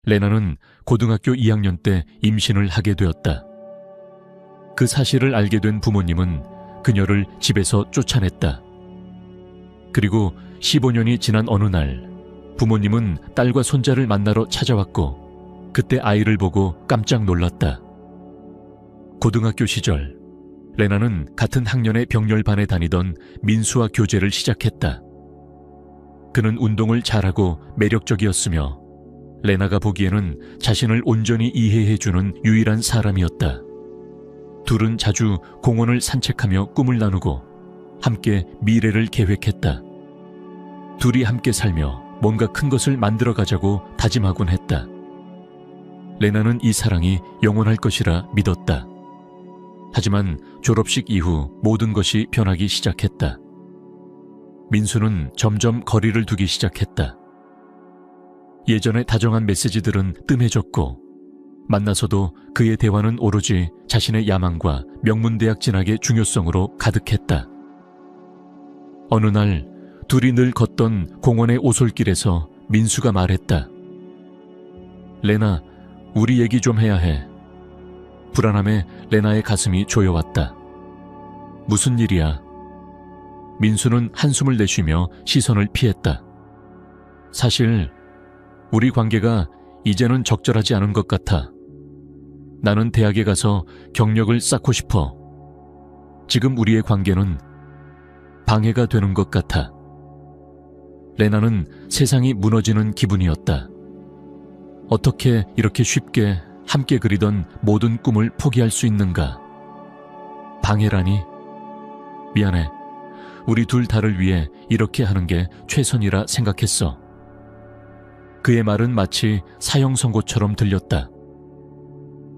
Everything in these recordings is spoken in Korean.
레나는 고등학교 2학년 때 임신을 하게 되었다. 그 사실을 알게 된 부모님은 그녀를 집에서 쫓아냈다. 그리고 15년이 지난 어느 날 부모님은 딸과 손자를 만나러 찾아왔고 그때 아이를 보고 깜짝 놀랐다. 고등학교 시절 레나는 같은 학년의 병렬반에 다니던 민수와 교제를 시작했다. 그는 운동을 잘하고 매력적이었으며 레나가 보기에는 자신을 온전히 이해해주는 유일한 사람이었다. 둘은 자주 공원을 산책하며 꿈을 나누고 함께 미래를 계획했다. 둘이 함께 살며 뭔가 큰 것을 만들어가자고 다짐하곤 했다. 레나는 이 사랑이 영원할 것이라 믿었다. 하지만 졸업식 이후 모든 것이 변하기 시작했다. 민수는 점점 거리를 두기 시작했다. 예전에 다정한 메시지들은 뜸해졌고 만나서도 그의 대화는 오로지 자신의 야망과 명문대학 진학의 중요성으로 가득했다. 어느 날 둘이 늘 걷던 공원의 오솔길에서 민수가 말했다. 레나, 우리 얘기 좀 해야 해. 불안함에 레나의 가슴이 조여왔다. 무슨 일이야? 민수는 한숨을 내쉬며 시선을 피했다. 사실 우리 관계가 이제는 적절하지 않은 것 같아. 나는 대학에 가서 경력을 쌓고 싶어. 지금 우리의 관계는 방해가 되는 것 같아. 레나는 세상이 무너지는 기분이었다. 어떻게 이렇게 쉽게 함께 그리던 모든 꿈을 포기할 수 있는가? 방해라니? 미안해. 우리 둘 다를 위해 이렇게 하는 게 최선이라 생각했어. 그의 말은 마치 사형 선고처럼 들렸다.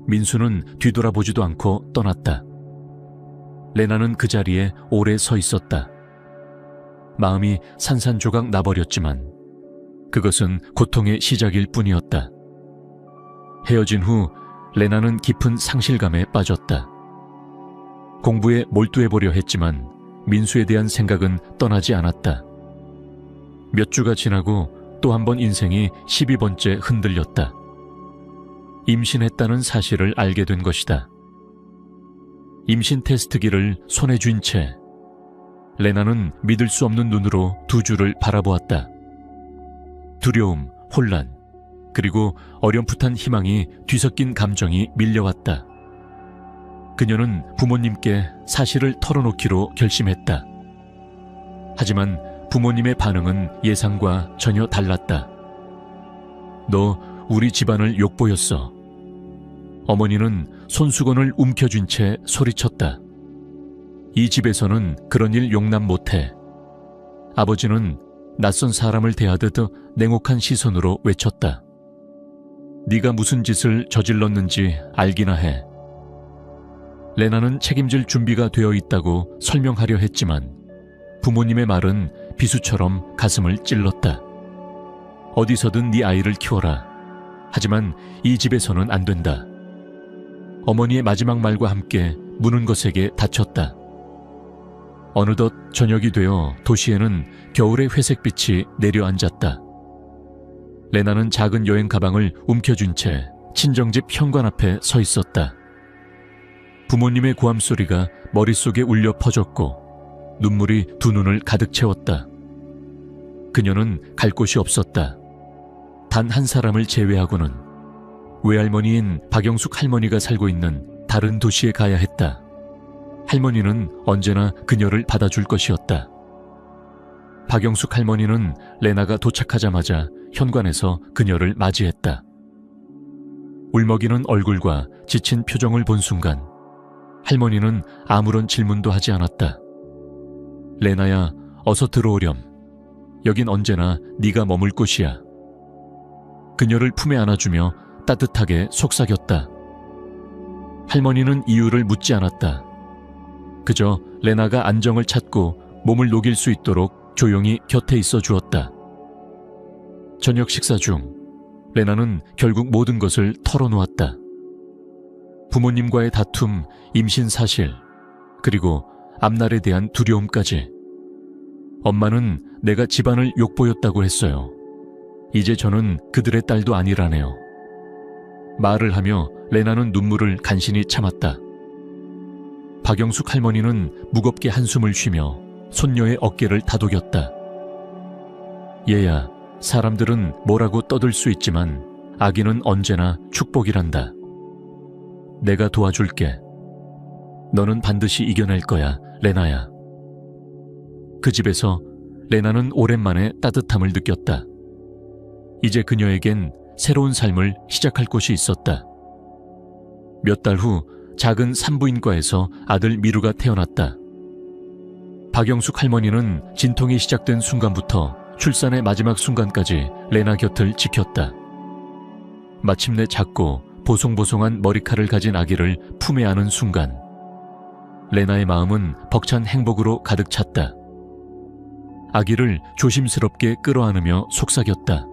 민수는 뒤돌아보지도 않고 떠났다. 레나는 그 자리에 오래 서 있었다. 마음이 산산조각 나버렸지만 그것은 고통의 시작일 뿐이었다. 헤어진 후 레나는 깊은 상실감에 빠졌다. 공부에 몰두해보려 했지만 민수에 대한 생각은 떠나지 않았다. 몇 주가 지나고 또 한 번 인생이 12번째 흔들렸다. 임신했다는 사실을 알게 된 것이다. 임신 테스트기를 손에 쥔 채 레나는 믿을 수 없는 눈으로 두 줄을 바라보았다. 두려움, 혼란, 그리고 어렴풋한 희망이 뒤섞인 감정이 밀려왔다. 그녀는 부모님께 사실을 털어놓기로 결심했다. 하지만 부모님의 반응은 예상과 전혀 달랐다. 너 우리 집안을 욕보였어. 어머니는 손수건을 움켜쥔 채 소리쳤다. 이 집에서는 그런 일 용납 못해. 아버지는 낯선 사람을 대하듯 냉혹한 시선으로 외쳤다. 네가 무슨 짓을 저질렀는지 알기나 해. 레나는 책임질 준비가 되어 있다고 설명하려 했지만 부모님의 말은 비수처럼 가슴을 찔렀다. 어디서든 네 아이를 키워라. 하지만 이 집에서는 안 된다. 어머니의 마지막 말과 함께 무는 것에게 닫혔다. 어느덧 저녁이 되어 도시에는 겨울의 회색빛이 내려앉았다. 레나는 작은 여행 가방을 움켜쥔 채 친정집 현관 앞에 서 있었다. 부모님의 고함 소리가 머릿속에 울려 퍼졌고 눈물이 두 눈을 가득 채웠다. 그녀는 갈 곳이 없었다. 단 한 사람을 제외하고는 외할머니인 박영숙 할머니가 살고 있는 다른 도시에 가야 했다. 할머니는 언제나 그녀를 받아줄 것이었다. 박영숙 할머니는 레나가 도착하자마자 현관에서 그녀를 맞이했다. 울먹이는 얼굴과 지친 표정을 본 순간 할머니는 아무런 질문도 하지 않았다. 레나야, 어서 들어오렴. 여긴 언제나 네가 머물 곳이야. 그녀를 품에 안아주며 따뜻하게 속삭였다. 할머니는 이유를 묻지 않았다. 그저 레나가 안정을 찾고 몸을 녹일 수 있도록 조용히 곁에 있어 주었다. 저녁 식사 중 레나는 결국 모든 것을 털어놓았다. 부모님과의 다툼, 임신 사실, 그리고 앞날에 대한 두려움까지. 엄마는 내가 집안을 욕보였다고 했어요. 이제 저는 그들의 딸도 아니라네요. 말을 하며 레나는 눈물을 간신히 참았다. 박영숙 할머니는 무겁게 한숨을 쉬며 손녀의 어깨를 다독였다. 얘야, 사람들은 뭐라고 떠들 수 있지만 아기는 언제나 축복이란다. 내가 도와줄게. 너는 반드시 이겨낼 거야, 레나야. 그 집에서 레나는 오랜만에 따뜻함을 느꼈다. 이제 그녀에겐 새로운 삶을 시작할 곳이 있었다. 몇 달 후 작은 산부인과에서 아들 미루가 태어났다. 박영숙 할머니는 진통이 시작된 순간부터 출산의 마지막 순간까지 레나 곁을 지켰다. 마침내 작고 보송보송한 머리칼을 가진 아기를 품에 안은 순간 레나의 마음은 벅찬 행복으로 가득 찼다. 아기를 조심스럽게 끌어안으며 속삭였다.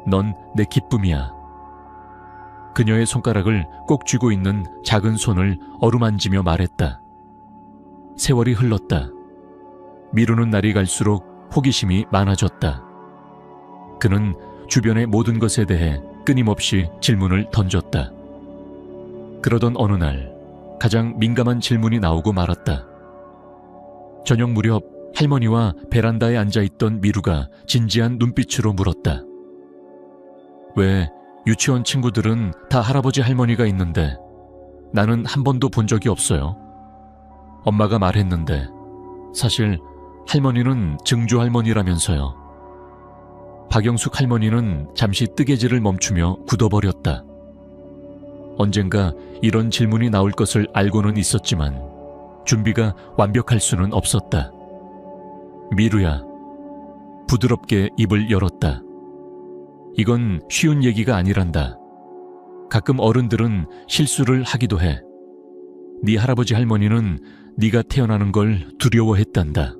넌 내 기쁨이야. 그녀의 손가락을 꼭 쥐고 있는 작은 손을 어루만지며 말했다. 세월이 흘렀다. 미루는 날이 갈수록 호기심이 많아졌다. 그는 주변의 모든 것에 대해 끊임없이 질문을 던졌다. 그러던 어느 날 가장 민감한 질문이 나오고 말았다. 저녁 무렵 할머니와 베란다에 앉아있던 미루가 진지한 눈빛으로 물었다. 왜 유치원 친구들은 다 할아버지 할머니가 있는데 나는 한 번도 본 적이 없어요. 엄마가 말했는데 사실 할머니는 증조 할머니라면서요. 박영숙 할머니는 잠시 뜨개질을 멈추며 굳어버렸다. 언젠가 이런 질문이 나올 것을 알고는 있었지만 준비가 완벽할 수는 없었다. 미루야, 부드럽게 입을 열었다. 이건 쉬운 얘기가 아니란다. 가끔 어른들은 실수를 하기도 해. 네 할아버지 할머니는 네가 태어나는 걸 두려워했단다.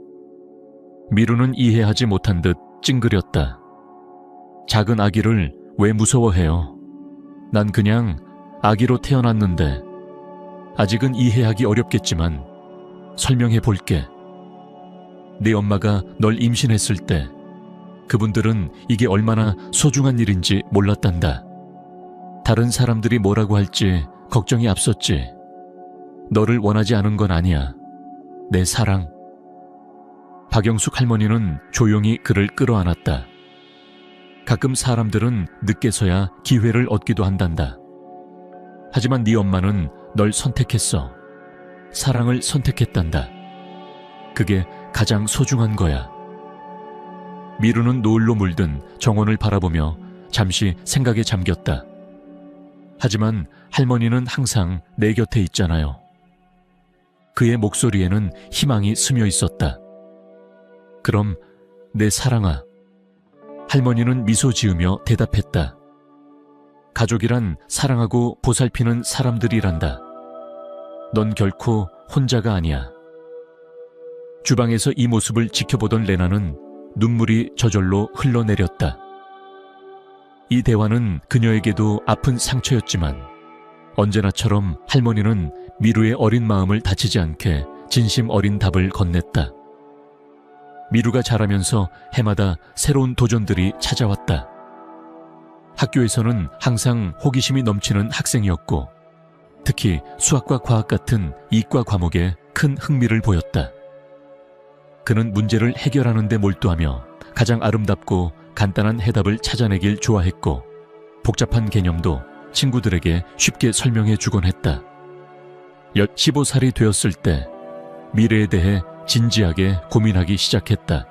미루는 이해하지 못한 듯 찡그렸다. 작은 아기를 왜 무서워해요? 난 그냥 아기로 태어났는데 아직은 이해하기 어렵겠지만 설명해 볼게. 네 엄마가 널 임신했을 때 그분들은 이게 얼마나 소중한 일인지 몰랐단다. 다른 사람들이 뭐라고 할지 걱정이 앞섰지. 너를 원하지 않은 건 아니야. 내 사랑. 박영숙 할머니는 조용히 그를 끌어안았다. 가끔 사람들은 늦게서야 기회를 얻기도 한단다. 하지만 네 엄마는 널 선택했어. 사랑을 선택했단다. 그게 가장 소중한 거야. 미루는 노을로 물든 정원을 바라보며 잠시 생각에 잠겼다. 하지만 할머니는 항상 내 곁에 있잖아요. 그의 목소리에는 희망이 스며 있었다. 그럼 내 사랑아. 할머니는 미소 지으며 대답했다. 가족이란 사랑하고 보살피는 사람들이란다. 넌 결코 혼자가 아니야. 주방에서 이 모습을 지켜보던 레나는 눈물이 저절로 흘러내렸다. 이 대화는 그녀에게도 아픈 상처였지만 언제나처럼 할머니는 미루의 어린 마음을 다치지 않게 진심 어린 답을 건넸다. 미루가 자라면서 해마다 새로운 도전들이 찾아왔다. 학교에서는 항상 호기심이 넘치는 학생이었고 특히 수학과 과학 같은 이과 과목에 큰 흥미를 보였다. 그는 문제를 해결하는 데 몰두하며 가장 아름답고 간단한 해답을 찾아내길 좋아했고 복잡한 개념도 친구들에게 쉽게 설명해 주곤 했다. 15살이 되었을 때 미래에 대해 진지하게 고민하기 시작했다.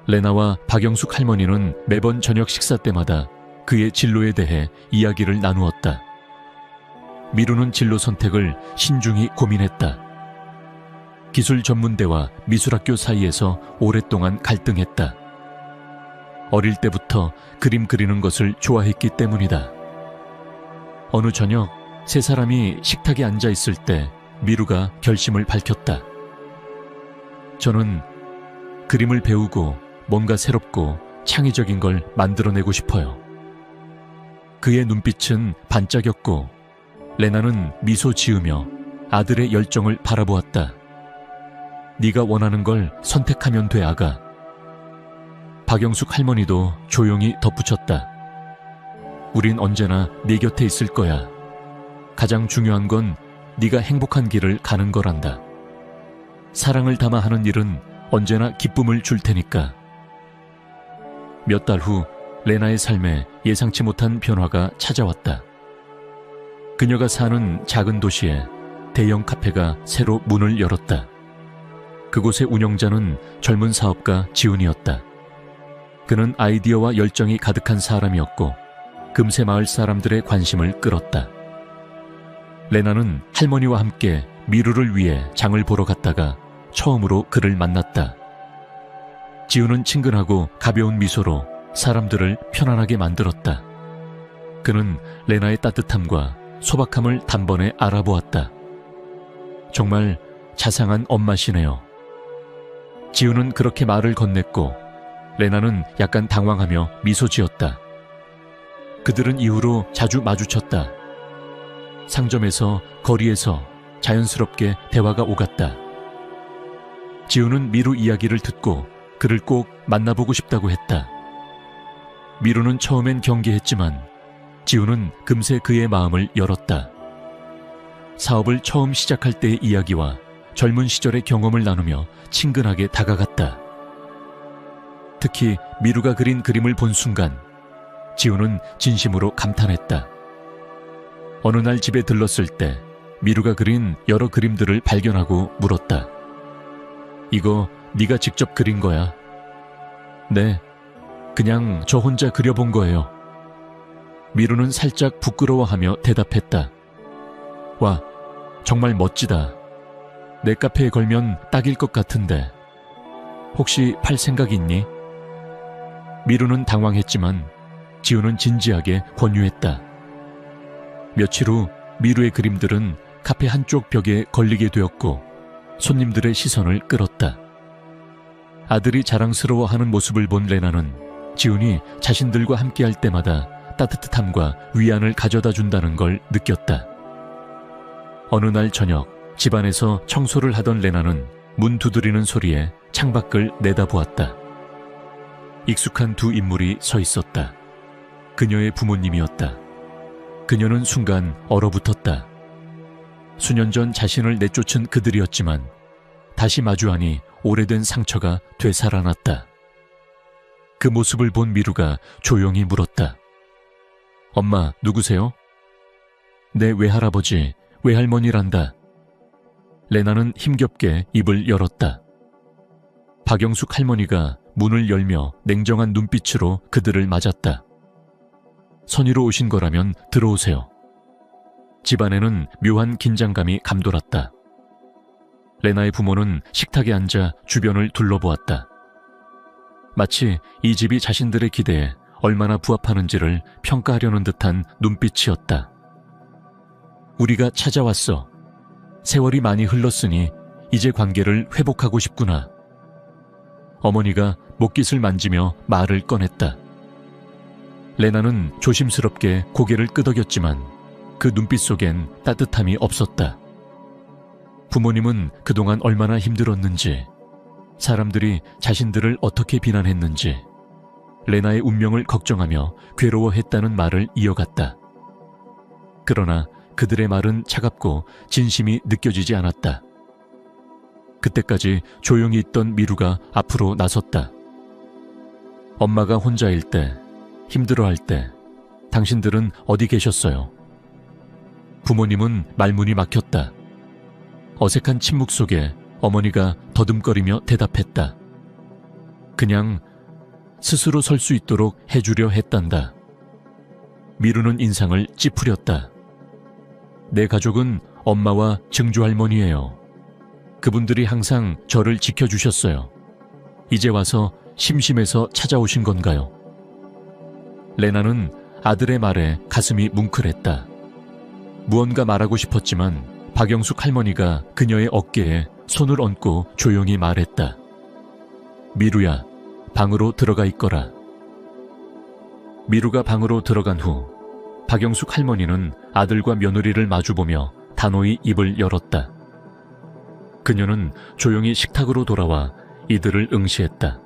레나와 박영숙 할머니는 매번 저녁 식사 때마다 그의 진로에 대해 이야기를 나누었다. 미루는 진로 선택을 신중히 고민했다. 기술 전문대와 미술학교 사이에서 오랫동안 갈등했다. 어릴 때부터 그림 그리는 것을 좋아했기 때문이다. 어느 저녁 세 사람이 식탁에 앉아 있을 때 미루가 결심을 밝혔다. 저는 그림을 배우고 뭔가 새롭고 창의적인 걸 만들어내고 싶어요. 그의 눈빛은 반짝였고 레나는 미소 지으며 아들의 열정을 바라보았다. 네가 원하는 걸 선택하면 돼, 아가. 박영숙 할머니도 조용히 덧붙였다. 우린 언제나 네 곁에 있을 거야. 가장 중요한 건 네가 행복한 길을 가는 거란다. 사랑을 담아 하는 일은 언제나 기쁨을 줄 테니까. 몇 달 후 레나의 삶에 예상치 못한 변화가 찾아왔다. 그녀가 사는 작은 도시에 대형 카페가 새로 문을 열었다. 그곳의 운영자는 젊은 사업가 지훈이었다. 그는 아이디어와 열정이 가득한 사람이었고 금세 마을 사람들의 관심을 끌었다. 레나는 할머니와 함께 미루를 위해 장을 보러 갔다가 처음으로 그를 만났다. 지훈은 친근하고 가벼운 미소로 사람들을 편안하게 만들었다. 그는 레나의 따뜻함과 소박함을 단번에 알아보았다. 정말 자상한 엄마시네요. 지훈은 그렇게 말을 건넸고 레나는 약간 당황하며 미소 지었다. 그들은 이후로 자주 마주쳤다. 상점에서, 거리에서 자연스럽게 대화가 오갔다. 지훈은 미루 이야기를 듣고 그를 꼭 만나보고 싶다고 했다. 미루는 처음엔 경계했지만 지훈은 금세 그의 마음을 열었다. 사업을 처음 시작할 때의 이야기와 젊은 시절의 경험을 나누며 친근하게 다가갔다. 특히 미루가 그린 그림을 본 순간 지훈은 진심으로 감탄했다. 어느 날 집에 들렀을 때 미루가 그린 여러 그림들을 발견하고 물었다. 이거 네가 직접 그린 거야? 네, 그냥 저 혼자 그려본 거예요. 미루는 살짝 부끄러워하며 대답했다. 와, 정말 멋지다. 내 카페에 걸면 딱일 것 같은데 혹시 팔 생각 있니? 미루는 당황했지만 지훈은 진지하게 권유했다. 며칠 후 미루의 그림들은 카페 한쪽 벽에 걸리게 되었고 손님들의 시선을 끌었다. 아들이 자랑스러워하는 모습을 본 레나는 지훈이 자신들과 함께할 때마다 따뜻함과 위안을 가져다 준다는 걸 느꼈다. 어느 날 저녁 집안에서 청소를 하던 레나는 문 두드리는 소리에 창밖을 내다보았다. 익숙한 두 인물이 서 있었다. 그녀의 부모님이었다. 그녀는 순간 얼어붙었다. 수년 전 자신을 내쫓은 그들이었지만 다시 마주하니 오래된 상처가 되살아났다. 그 모습을 본 미루가 조용히 물었다. 엄마, 누구세요? 내 외할아버지, 외할머니란다. 레나는 힘겹게 입을 열었다. 박영숙 할머니가 문을 열며 냉정한 눈빛으로 그들을 맞았다. 선의로 오신 거라면 들어오세요. 집안에는 묘한 긴장감이 감돌았다. 레나의 부모는 식탁에 앉아 주변을 둘러보았다. 마치 이 집이 자신들의 기대에 얼마나 부합하는지를 평가하려는 듯한 눈빛이었다. 우리가 찾아왔어. 세월이 많이 흘렀으니 이제 관계를 회복하고 싶구나. 어머니가 목깃을 만지며 말을 꺼냈다. 레나는 조심스럽게 고개를 끄덕였지만 그 눈빛 속엔 따뜻함이 없었다. 부모님은 그동안 얼마나 힘들었는지, 사람들이 자신들을 어떻게 비난했는지, 레나의 운명을 걱정하며 괴로워했다는 말을 이어갔다. 그러나 그들의 말은 차갑고 진심이 느껴지지 않았다. 그때까지 조용히 있던 미루가 앞으로 나섰다. 엄마가 혼자일 때, 힘들어할 때 당신들은 어디 계셨어요? 부모님은 말문이 막혔다. 어색한 침묵 속에 어머니가 더듬거리며 대답했다. 그냥 스스로 설 수 있도록 해주려 했단다. 미루는 인상을 찌푸렸다. 내 가족은 엄마와 증조할머니예요. 그분들이 항상 저를 지켜주셨어요. 이제 와서 심심해서 찾아오신 건가요? 레나는 아들의 말에 가슴이 뭉클했다. 무언가 말하고 싶었지만 박영숙 할머니가 그녀의 어깨에 손을 얹고 조용히 말했다. 미루야, 방으로 들어가 있거라. 미루가 방으로 들어간 후 박영숙 할머니는 아들과 며느리를 마주보며 단호히 입을 열었다. 그녀는 조용히 식탁으로 돌아와 이들을 응시했다.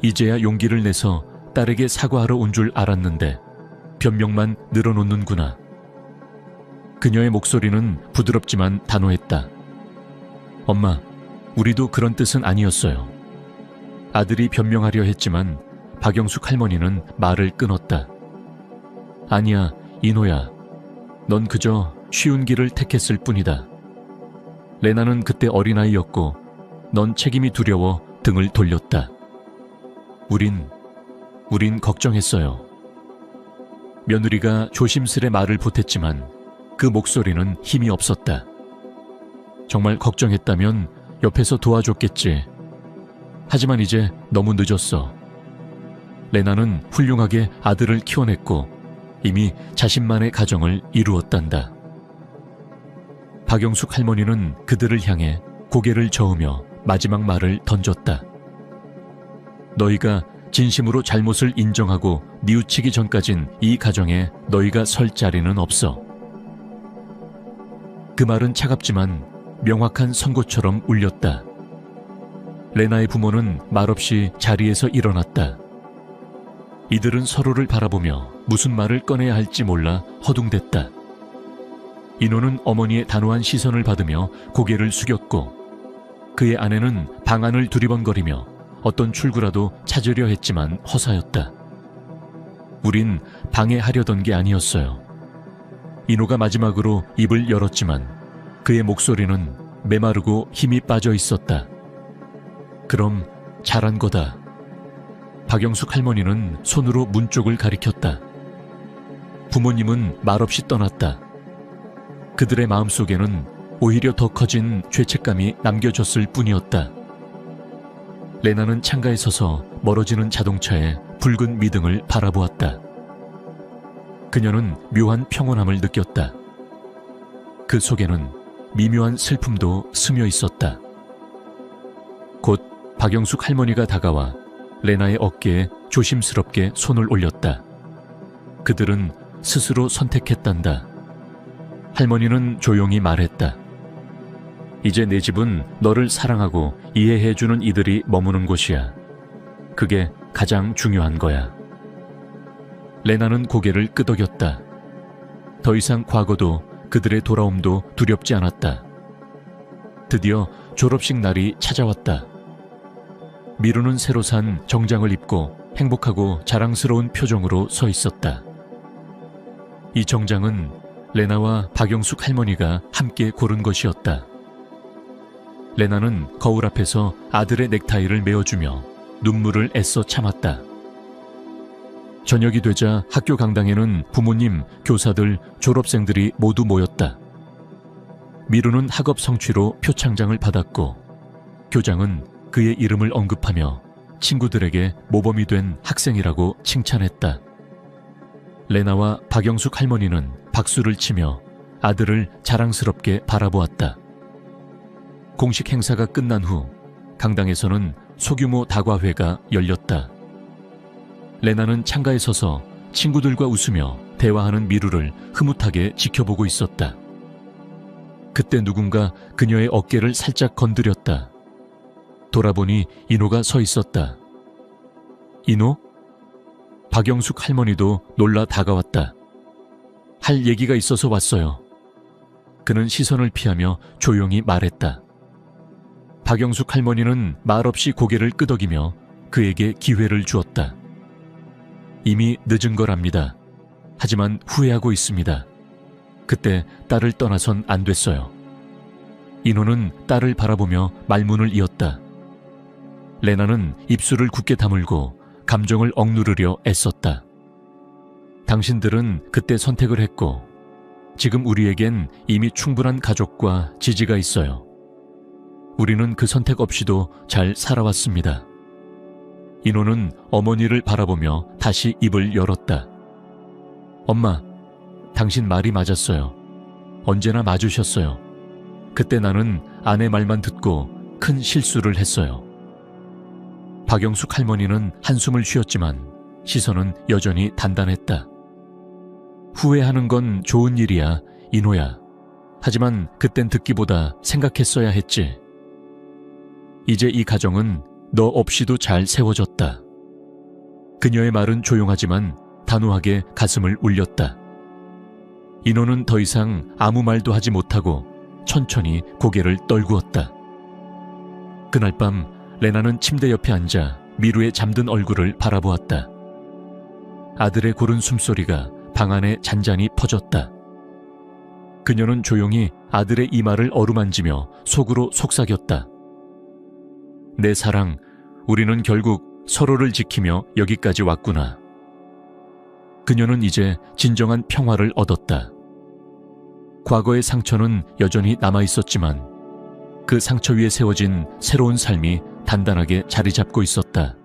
이제야 용기를 내서 딸에게 사과하러 온 줄 알았는데 변명만 늘어놓는구나. 그녀의 목소리는 부드럽지만 단호했다. 엄마, 우리도 그런 뜻은 아니었어요. 아들이 변명하려 했지만 박영숙 할머니는 말을 끊었다. 아니야, 인호야. 넌 그저 쉬운 길을 택했을 뿐이다. 레나는 그때 어린아이였고 넌 책임이 두려워 등을 돌렸다. 우린 걱정했어요. 며느리가 조심스레 말을 보탰지만 그 목소리는 힘이 없었다. 정말 걱정했다면 옆에서 도와줬겠지. 하지만 이제 너무 늦었어. 레나는 훌륭하게 아들을 키워냈고 이미 자신만의 가정을 이루었단다. 박영숙 할머니는 그들을 향해 고개를 저으며 마지막 말을 던졌다. 너희가 진심으로 잘못을 인정하고 뉘우치기 전까진 이 가정에 너희가 설 자리는 없어. 그 말은 차갑지만 명확한 선고처럼 울렸다. 레나의 부모는 말없이 자리에서 일어났다. 이들은 서로를 바라보며 무슨 말을 꺼내야 할지 몰라 허둥댔다. 인호는 어머니의 단호한 시선을 받으며 고개를 숙였고 그의 아내는 방안을 두리번거리며 어떤 출구라도 찾으려 했지만 허사였다. 우린 방해하려던 게 아니었어요. 인호가 마지막으로 입을 열었지만 그의 목소리는 메마르고 힘이 빠져 있었다. 그럼 잘한 거다. 박영숙 할머니는 손으로 문 쪽을 가리켰다. 부모님은 말없이 떠났다. 그들의 마음속에는 오히려 더 커진 죄책감이 남겨졌을 뿐이었다. 레나는 창가에 서서 멀어지는 자동차의 붉은 미등을 바라보았다. 그녀는 묘한 평온함을 느꼈다. 그 속에는 미묘한 슬픔도 스며 있었다. 곧 박영숙 할머니가 다가와 레나의 어깨에 조심스럽게 손을 올렸다. 그들은 스스로 선택했단다. 할머니는 조용히 말했다. 이제 내 집은 너를 사랑하고 이해해주는 이들이 머무는 곳이야. 그게 가장 중요한 거야. 레나는 고개를 끄덕였다. 더 이상 과거도 그들의 돌아옴도 두렵지 않았다. 드디어 졸업식 날이 찾아왔다. 미루는 새로 산 정장을 입고 행복하고 자랑스러운 표정으로 서 있었다. 이 정장은 레나와 박영숙 할머니가 함께 고른 것이었다. 레나는 거울 앞에서 아들의 넥타이를 메어주며 눈물을 애써 참았다. 저녁이 되자 학교 강당에는 부모님, 교사들, 졸업생들이 모두 모였다. 미루는 학업 성취로 표창장을 받았고 교장은 그의 이름을 언급하며 친구들에게 모범이 된 학생이라고 칭찬했다. 레나와 박영숙 할머니는 박수를 치며 아들을 자랑스럽게 바라보았다. 공식 행사가 끝난 후 강당에서는 소규모 다과회가 열렸다. 레나는 창가에 서서 친구들과 웃으며 대화하는 미루를 흐뭇하게 지켜보고 있었다. 그때 누군가 그녀의 어깨를 살짝 건드렸다. 돌아보니 인호가 서 있었다. 인호? 박영숙 할머니도 놀라 다가왔다. 할 얘기가 있어서 왔어요. 그는 시선을 피하며 조용히 말했다. 박영숙 할머니는 말없이 고개를 끄덕이며 그에게 기회를 주었다. 이미 늦은 거랍니다. 하지만 후회하고 있습니다. 그때 딸을 떠나선 안 됐어요. 인호는 딸을 바라보며 말문을 이었다. 레나는 입술을 굳게 다물고 감정을 억누르려 애썼다. 당신들은 그때 선택을 했고 지금 우리에겐 이미 충분한 가족과 지지가 있어요. 우리는 그 선택 없이도 잘 살아왔습니다. 인호는 어머니를 바라보며 다시 입을 열었다. 엄마, 당신 말이 맞았어요. 언제나 맞으셨어요. 그때 나는 아내 말만 듣고 큰 실수를 했어요. 박영숙 할머니는 한숨을 쉬었지만 시선은 여전히 단단했다. 후회하는 건 좋은 일이야, 인호야. 하지만 그땐 듣기보다 생각했어야 했지. 이제 이 가정은 너 없이도 잘 세워졌다. 그녀의 말은 조용하지만 단호하게 가슴을 울렸다. 인호는 더 이상 아무 말도 하지 못하고 천천히 고개를 떨구었다. 그날 밤 레나는 침대 옆에 앉아 미루의 잠든 얼굴을 바라보았다. 아들의 고른 숨소리가 방 안에 잔잔히 퍼졌다. 그녀는 조용히 아들의 이마를 어루만지며 속으로 속삭였다. 내 사랑, 우리는 결국 서로를 지키며 여기까지 왔구나. 그녀는 이제 진정한 평화를 얻었다. 과거의 상처는 여전히 남아있었지만 그 상처 위에 세워진 새로운 삶이 단단하게 자리 잡고 있었다.